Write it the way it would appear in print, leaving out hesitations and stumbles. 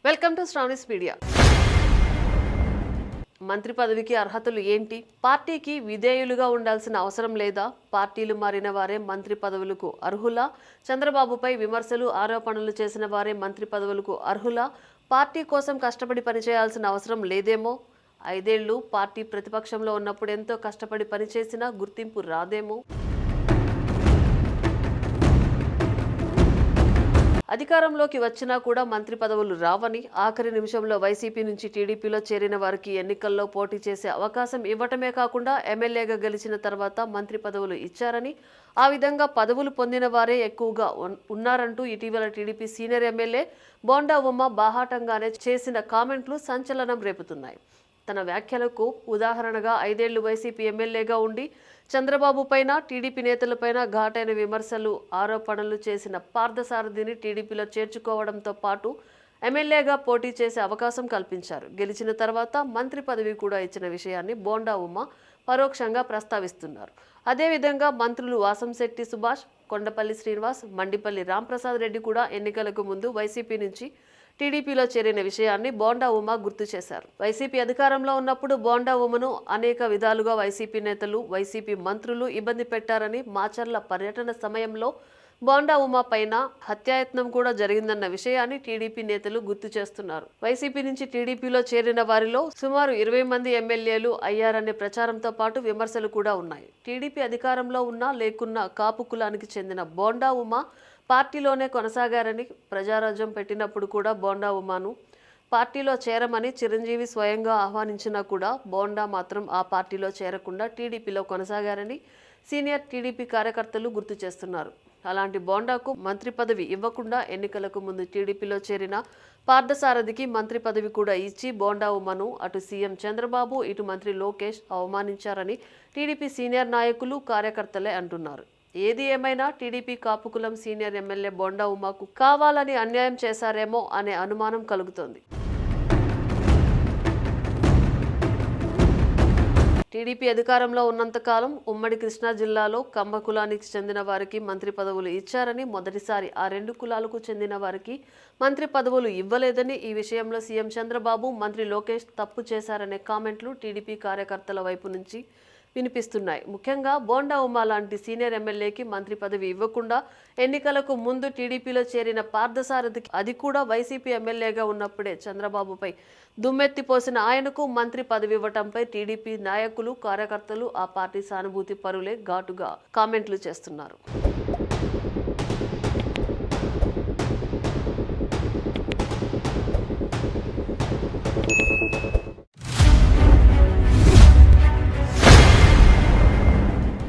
Welcome to Sravani's media. మంత్రి పదవికి అర్హతలు ఏంటి? పార్టీకి విధేయులుగా ఉండాల్సిన అవసరం లేదా? పార్టీలు మారిన వారే మంత్రి పదవులకు అర్హులా? చంద్రబాబుపై విమర్శలు, ఆరోపణలు చేసిన వారే మంత్రి పదవులకు అర్హులా? పార్టీ కోసం కష్టపడి పనిచేయాల్సిన అవసరం లేదేమో? 5 ఏళ్లు పార్టీ ప్రతిపక్షంలో ఉన్నప్పుడు ఎంతో కష్టపడి పనిచేసినా గుర్తింపు రాదేమో? అధికారంలోకి వచ్చినా కూడా మంత్రి పదవులు రావని, ఆఖరి నిమిషంలో వైసీపీ నుంచి టీడీపీలో చేరిన వారికి ఎన్నికల్లో పోటీ చేసే అవకాశం ఇవ్వటమే కాకుండా ఎమ్మెల్యేగా గెలిచిన తర్వాత మంత్రి పదవులు ఇచ్చారని, ఆ విధంగా పదవులు పొందిన వారే ఎక్కువగా ఉన్నారంటూ ఇటీవల TDP senior MLA Bonda Uma బాహాటంగానే చేసిన కామెంట్లు సంచలనం రేపుతున్నాయి. తన వ్యాఖ్యలకు ఉదాహరణగా 5 ఏళ్లు వైసీపీ ఎమ్మెల్యేగా ఉండి చంద్రబాబు పైన, టీడీపీ నేతలపైన ఘాటైన విమర్శలు, ఆరోపణలు చేసిన పార్థసారథిని టీడీపీలో చేర్చుకోవడంతో పాటు ఎమ్మెల్యేగా పోటీ చేసే అవకాశం కల్పించారు. గెలిచిన తర్వాత మంత్రి పదవి కూడా ఇచ్చిన విషయాన్ని బోండా ఉమ పరోక్షంగా ప్రస్తావిస్తున్నారు. అదేవిధంగా మంత్రులు వాసంశెట్టి సుభాష్, కొండపల్లి శ్రీనివాస్, మండిపల్లి రాంప్రసాద్ రెడ్డి కూడా ఎన్నికలకు ముందు వైసీపీ నుంచి టీడీపీలో చేరిన విషయాన్ని బోండా ఉమ గుర్తు చేశారు. వైసీపీ అధికారంలో ఉన్నప్పుడు బోండా ఉమను అనేక విధాలుగా వైసీపీ నేతలు, వైసీపీ మంత్రులు ఇబ్బంది పెట్టారని, మాచర్ల పర్యటన సమయంలో బోండా ఉమ పైన హత్యాయత్నం కూడా జరిగిందన్న విషయాన్ని టీడీపీ నేతలు గుర్తు చేస్తున్నారు. వైసీపీ నుంచి టీడీపీలో చేరిన వారిలో సుమారు 20 మంది ఎమ్మెల్యేలు అయ్యారనే ప్రచారంతో పాటు విమర్శలు కూడా ఉన్నాయి. టీడీపీ అధికారంలో ఉన్నా లేకున్నా కాపు కులానికి చెందిన బోండా ఉమ పార్టీలోనే కొనసాగారని, ప్రజారాజ్యం పెట్టినప్పుడు కూడా బోండా ఉమను పార్టీలో చేరమని చిరంజీవి స్వయంగా ఆహ్వానించినా కూడా బోండా మాత్రం ఆ పార్టీలో చేరకుండా టీడీపీలో కొనసాగారని సీనియర్ టీడీపీ కార్యకర్తలు గుర్తు చేస్తున్నారు. అలాంటి బోండాకు మంత్రి పదవి ఇవ్వకుండా ఎన్నికలకు ముందు టీడీపీలో చేరిన పార్థసారథికి మంత్రి పదవి కూడా ఇచ్చి బోండా ఉమను అటు సీఎం చంద్రబాబు, ఇటు మంత్రి లోకేష్ అవమానించారని టీడీపీ సీనియర్ నాయకులు, కార్యకర్తలే అంటున్నారు. ఏది ఏమైనా టీడీపీ కాపుకులం సీనియర్ ఎమ్మెల్యే బోండా ఉమకు కావాలని అన్యాయం చేశారేమో అనే అనుమానం కలుగుతోంది. టీడీపీ అధికారంలో ఉన్నంతకాలం ఉమ్మడి కృష్ణా జిల్లాలో కమ్మ కులానికి చెందిన వారికి మంత్రి పదవులు ఇచ్చారని, మొదటిసారి ఆ 2 కులాలకు చెందిన వారికి మంత్రి పదవులు ఇవ్వలేదని, ఈ విషయంలో సీఎం చంద్రబాబు, మంత్రి లోకేష్ తప్పు చేశారనే కామెంట్లు టీడీపీ కార్యకర్తల వైపు నుంచి వినిపిస్తున్నాయి. ముఖ్యంగా బోండా ఉమ లాంటి సీనియర్ ఎమ్మెల్యేకి మంత్రి పదవి ఇవ్వకుండా ఎన్నికలకు ముందు టీడీపీలో చేరిన పార్థసారథికి, అది కూడా వైసీపీ ఎమ్మెల్యేగా ఉన్నప్పుడే చంద్రబాబుపై దుమ్మెత్తిపోసిన ఆయనకు మంత్రి పదవి ఇవ్వటంపై టీడీపీ నాయకులు, కార్యకర్తలు, ఆ పార్టీ సానుభూతి పరులే ఘాటుగా కామెంట్లు చేస్తున్నారు.